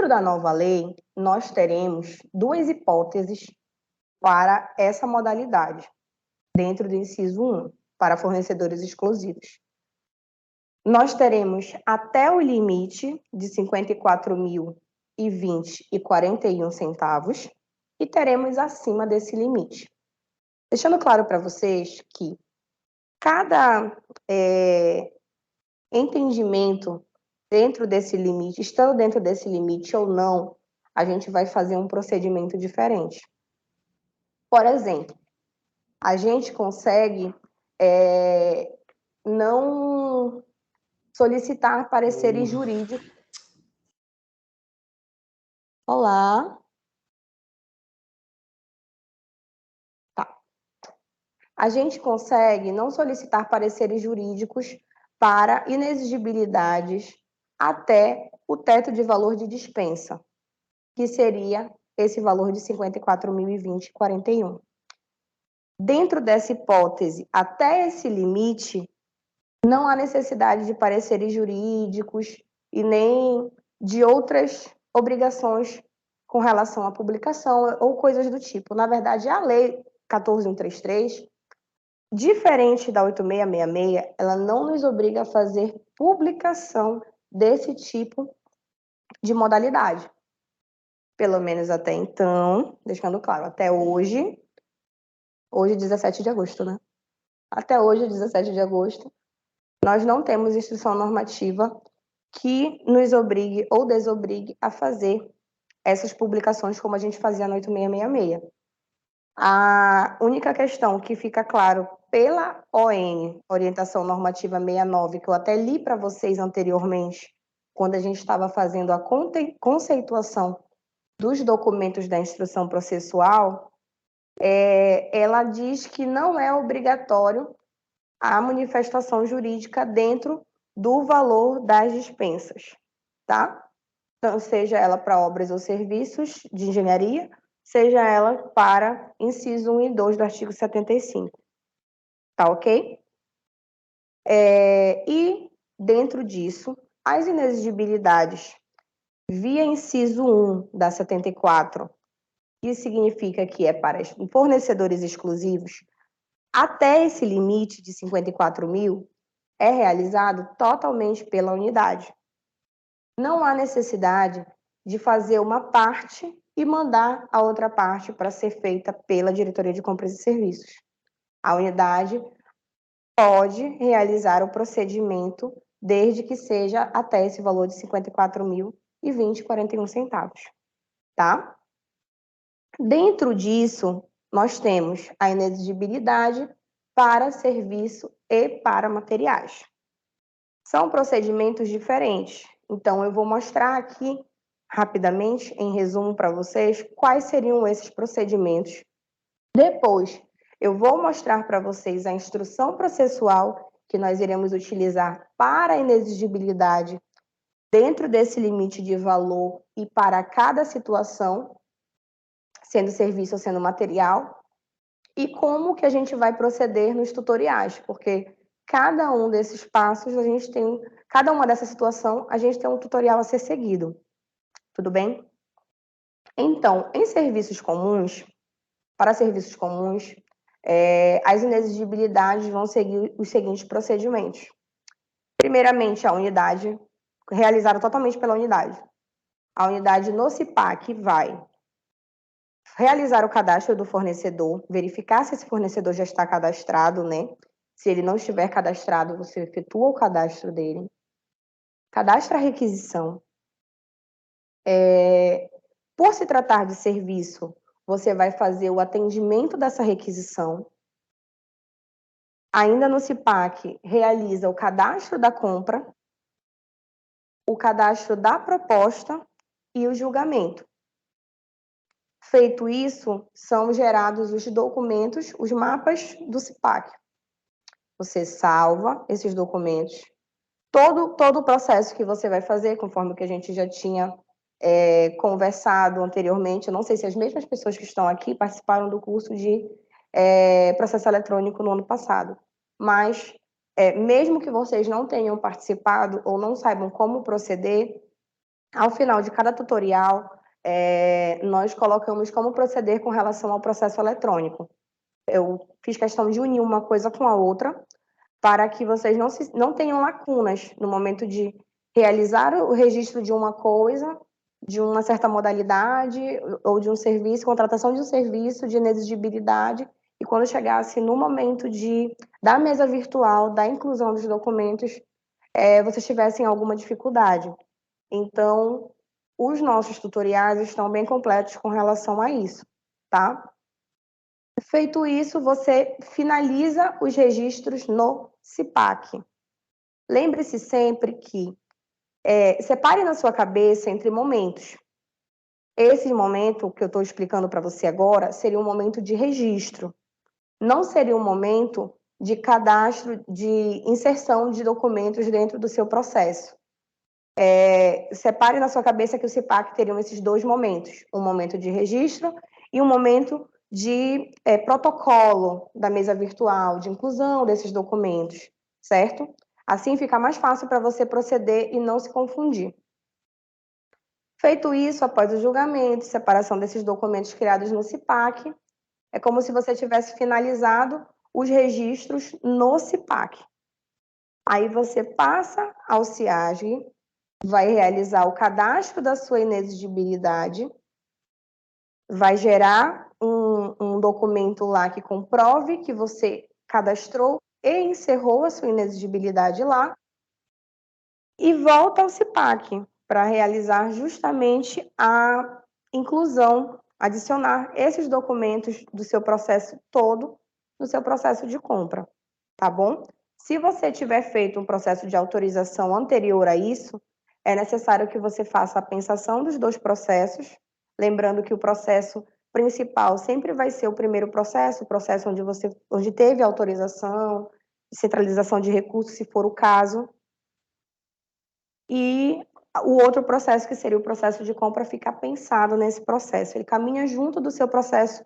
Dentro da nova lei, nós teremos duas hipóteses para essa modalidade, dentro do inciso 1, para fornecedores exclusivos. Nós teremos até o limite de 54.020,41 centavos e teremos acima desse limite. Deixando claro para vocês que cada entendimento dentro desse limite, estando dentro desse limite ou não, a gente vai fazer um procedimento diferente. Por exemplo, a gente consegue não solicitar pareceres jurídicos. Olá. Tá. A gente consegue não solicitar pareceres jurídicos para inexigibilidades até o teto de valor de dispensa, que seria esse valor de 54.020,41. Dentro dessa hipótese, até esse limite, não há necessidade de pareceres jurídicos e nem de outras obrigações com relação à publicação ou coisas do tipo. Na verdade, a Lei 14.133, diferente da 8666, ela não nos obriga a fazer publicação desse tipo de modalidade. Pelo menos até então, deixando claro, até hoje 17 de agosto, né? Até hoje, 17 de agosto, nós não temos instrução normativa que nos obrigue ou desobrigue a fazer essas publicações como a gente fazia no 8666. A única questão que fica claro pela ON, Orientação Normativa 69, que eu até li para vocês anteriormente, quando a gente estava fazendo a conceituação dos documentos da instrução processual, ela diz que não é obrigatório a manifestação jurídica dentro do valor das dispensas, tá? Então, seja ela para obras ou serviços de engenharia, seja ela para inciso 1 e 2 do artigo 75. Tá ok? E, dentro disso, as inexigibilidades via inciso 1 da 74, que significa que é para fornecedores exclusivos, até esse limite de 54.000, é realizado totalmente pela unidade. Não há necessidade de fazer uma parte e mandar a outra parte para ser feita pela Diretoria de Compras e Serviços. A unidade pode realizar o procedimento desde que seja até esse valor de 54.020,41 centavos, tá? Dentro disso, nós temos a inexigibilidade para serviço e para materiais. São procedimentos diferentes. Então, eu vou mostrar aqui, rapidamente, em resumo para vocês, quais seriam esses procedimentos. Depois, eu vou mostrar para vocês a instrução processual que nós iremos utilizar para a inexigibilidade dentro desse limite de valor e para cada situação, sendo serviço ou sendo material, e como que a gente vai proceder nos tutoriais, porque cada um desses passos, cada uma dessa situação, a gente tem um tutorial a ser seguido. Tudo bem? Então, em serviços comuns, para serviços comuns, as inexigibilidades vão seguir os seguintes procedimentos. Primeiramente, a unidade, realizada totalmente pela unidade. A unidade no CIPAC vai realizar o cadastro do fornecedor, verificar se esse fornecedor já está cadastrado, né? Se ele não estiver cadastrado, você efetua o cadastro dele. Cadastra a requisição. Por se tratar de serviço, você vai fazer o atendimento dessa requisição. Ainda no CIPAC, realiza o cadastro da compra, o cadastro da proposta e o julgamento. Feito isso, são gerados os documentos, os mapas do CIPAC. Você salva esses documentos. Todo o processo que você vai fazer, conforme o que a gente já tinha conversado anteriormente, eu não sei se as mesmas pessoas que estão aqui participaram do curso de processo eletrônico no ano passado, mas mesmo que vocês não tenham participado ou não saibam como proceder, Ao final de cada tutorial, nós colocamos como proceder com relação ao processo eletrônico. Eu fiz questão de unir uma coisa com a outra, para que vocês não tenham lacunas no momento de realizar o registro de uma coisa, de uma certa modalidade, ou de um serviço, contratação de um serviço, de inexigibilidade, e quando chegasse no momento da mesa virtual, da inclusão dos documentos, vocês tivessem alguma dificuldade. Então, os nossos tutoriais estão bem completos com relação a isso, tá? Feito isso, você finaliza os registros no CIPAC. Lembre-se sempre que separe na sua cabeça entre momentos. Esse momento que eu estou explicando para você agora seria um momento de registro. Não seria um momento de cadastro, de inserção de documentos dentro do seu processo. Separe na sua cabeça que o CIPAC teriam esses dois momentos, um momento de registro e um momento de protocolo da mesa virtual, de inclusão desses documentos, certo? Assim fica mais fácil para você proceder e não se confundir. Feito isso, após o julgamento, separação desses documentos criados no CIPAC, é como se você tivesse finalizado os registros no CIPAC. Aí você passa ao CIASG, vai realizar o cadastro da sua inexigibilidade, vai gerar um documento lá que comprove que você cadastrou e encerrou a sua inexigibilidade lá, e volta ao CIPAC para realizar justamente a inclusão, adicionar esses documentos do seu processo todo no seu processo de compra, tá bom? Se você tiver feito um processo de autorização anterior a isso, é necessário que você faça a pensação dos dois processos, lembrando que o processo principal sempre vai ser o primeiro processo, o processo onde teve autorização, centralização de recursos, se for o caso, e o outro processo, que seria o processo de compra, fica pensado nesse processo. Ele caminha junto do seu processo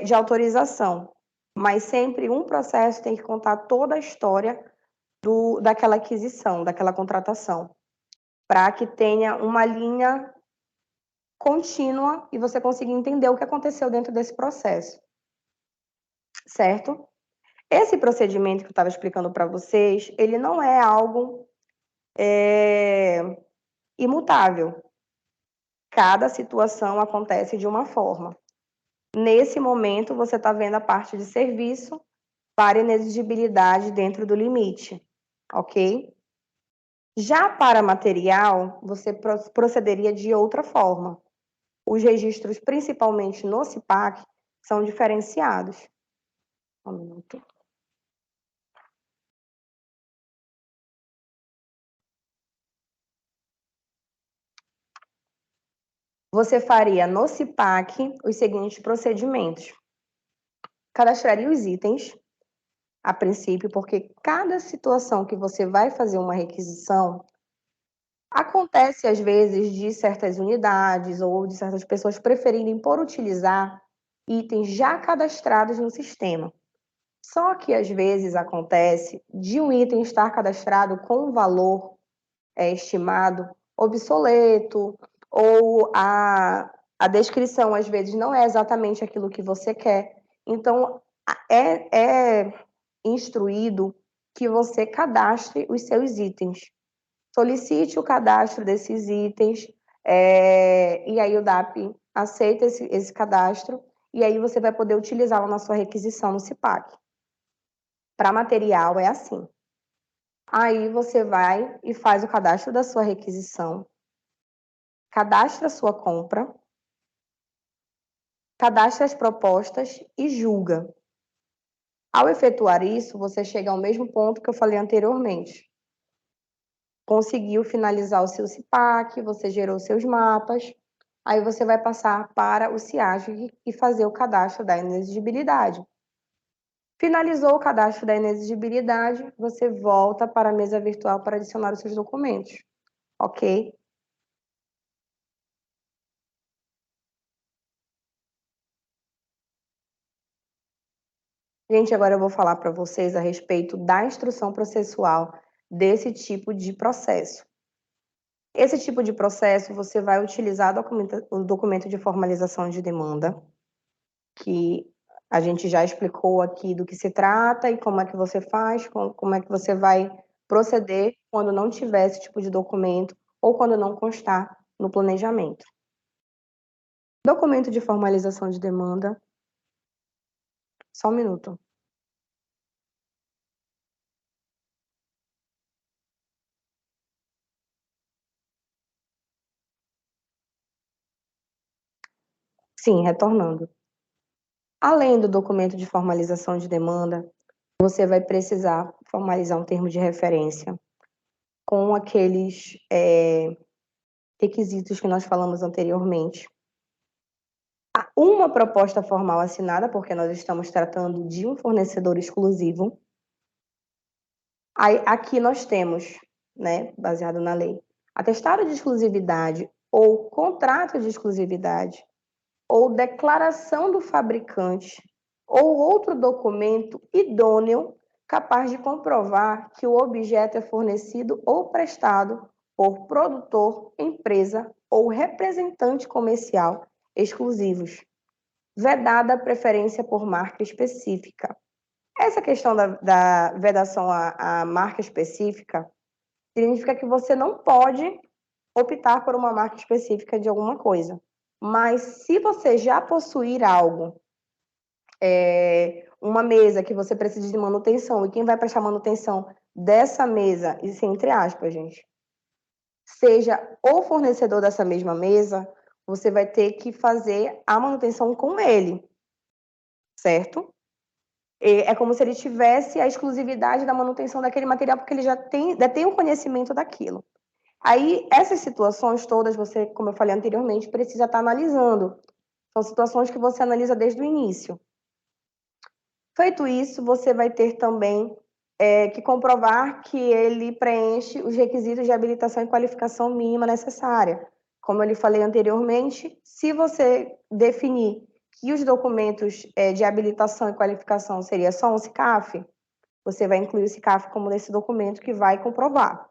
de autorização, mas sempre um processo tem que contar toda a história daquela aquisição, daquela contratação, para que tenha uma linha contínua e você consiga entender o que aconteceu dentro desse processo, certo? Esse procedimento que eu estava explicando para vocês, ele não é algo imutável. Cada situação acontece de uma forma. Nesse momento, você está vendo a parte de serviço para inexigibilidade dentro do limite, ok? Já para material, você procederia de outra forma. Os registros, principalmente no CIPAC, são diferenciados. Um minuto. Você faria no CIPAC os seguintes procedimentos. Cadastraria os itens, a princípio, porque cada situação que você vai fazer uma requisição, acontece às vezes de certas unidades ou de certas pessoas preferirem por utilizar itens já cadastrados no sistema. Só que às vezes acontece de um item estar cadastrado com um valor estimado obsoleto, ou a descrição às vezes não é exatamente aquilo que você quer. Então, é instruído que você cadastre os seus itens. Solicite o cadastro desses itens, e aí o DAP aceita esse cadastro, e aí você vai poder utilizá-lo na sua requisição no CIPAC. Para material é assim. Aí você vai e faz o cadastro da sua requisição, cadastra a sua compra, cadastra as propostas e julga. Ao efetuar isso, você chega ao mesmo ponto que eu falei anteriormente. Conseguiu finalizar o seu CIPAC, você gerou seus mapas, aí você vai passar para o CIASG e fazer o cadastro da inexigibilidade. Finalizou o cadastro da inexigibilidade, você volta para a mesa virtual para adicionar os seus documentos, ok? Gente, agora eu vou falar para vocês a respeito da instrução processual desse tipo de processo. Esse tipo de processo, você vai utilizar o documento de formalização de demanda, que a gente já explicou aqui do que se trata e como é que você faz, como é que você vai proceder quando não tiver esse tipo de documento ou quando não constar no planejamento. Documento de formalização de demanda. Só um minuto. Sim, retornando. Além do documento de formalização de demanda, você vai precisar formalizar um termo de referência com aqueles requisitos que nós falamos anteriormente. Uma proposta formal assinada, porque nós estamos tratando de um fornecedor exclusivo. Aí, aqui nós temos, né, baseado na lei, atestado de exclusividade ou contrato de exclusividade ou declaração do fabricante ou outro documento idôneo capaz de comprovar que o objeto é fornecido ou prestado por produtor, empresa ou representante comercial exclusivos, vedada a preferência por marca específica. Essa questão da vedação à marca específica significa que você não pode optar por uma marca específica de alguma coisa. Mas se você já possuir algo, uma mesa que você precisa de manutenção, e quem vai prestar manutenção dessa mesa, isso entre aspas, gente, seja o fornecedor dessa mesma mesa, você vai ter que fazer a manutenção com ele, certo? É como se ele tivesse a exclusividade da manutenção daquele material, porque ele já tem o conhecimento daquilo. Aí, essas situações todas, você, como eu falei anteriormente, precisa estar analisando. São situações que você analisa desde o início. Feito isso, você vai ter também que comprovar que ele preenche os requisitos de habilitação e qualificação mínima necessária. Como eu lhe falei anteriormente, se você definir que os documentos de habilitação e qualificação seria só um SICAF, você vai incluir o SICAF como nesse documento que vai comprovar.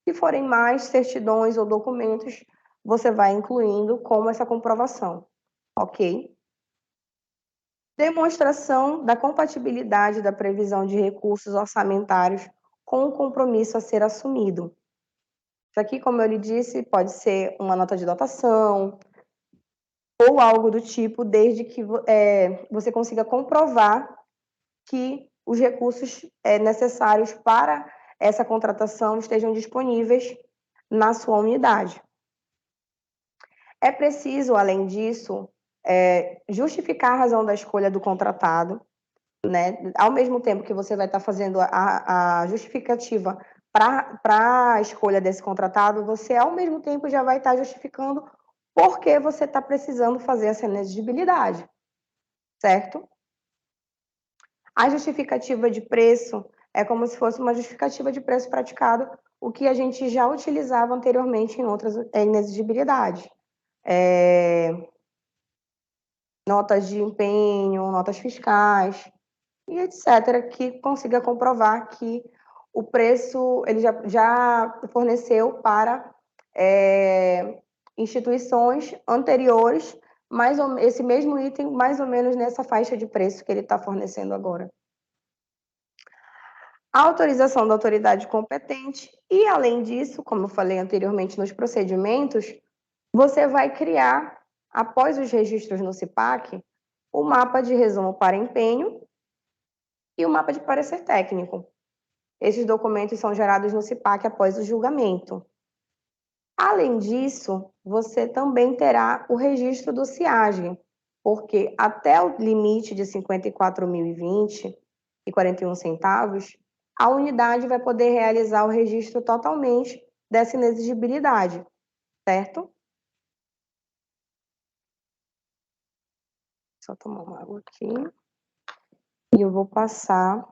Se forem mais certidões ou documentos, você vai incluindo como essa comprovação, ok? Demonstração da compatibilidade da previsão de recursos orçamentários com o compromisso a ser assumido. Isso aqui, como eu lhe disse, pode ser uma nota de dotação ou algo do tipo, desde que você consiga comprovar que os recursos necessários para essa contratação estejam disponíveis na sua unidade. É preciso, além disso, justificar a razão da escolha do contratado, né? Ao mesmo tempo que você vai estar fazendo a justificativa para a escolha desse contratado, você, ao mesmo tempo, já vai estar justificando por que você está precisando fazer essa inexigibilidade, certo? A justificativa de preço é como se fosse uma justificativa de preço praticado, o que a gente já utilizava anteriormente em outras inexigibilidades. Notas de empenho, notas fiscais e etc., que consiga comprovar que o preço ele já forneceu para instituições anteriores, esse mesmo item, mais ou menos nessa faixa de preço que ele está fornecendo agora. A autorização da autoridade competente e, além disso, como eu falei anteriormente nos procedimentos, você vai criar, após os registros no CIPAC, o mapa de resumo para empenho e o mapa de parecer técnico. Esses documentos são gerados no CIPAC após o julgamento. Além disso, você também terá o registro do CIAGE, porque até o limite de R$ 54.020,41, a unidade vai poder realizar o registro totalmente dessa inexigibilidade, certo? Só tomar uma água aqui. E eu vou passar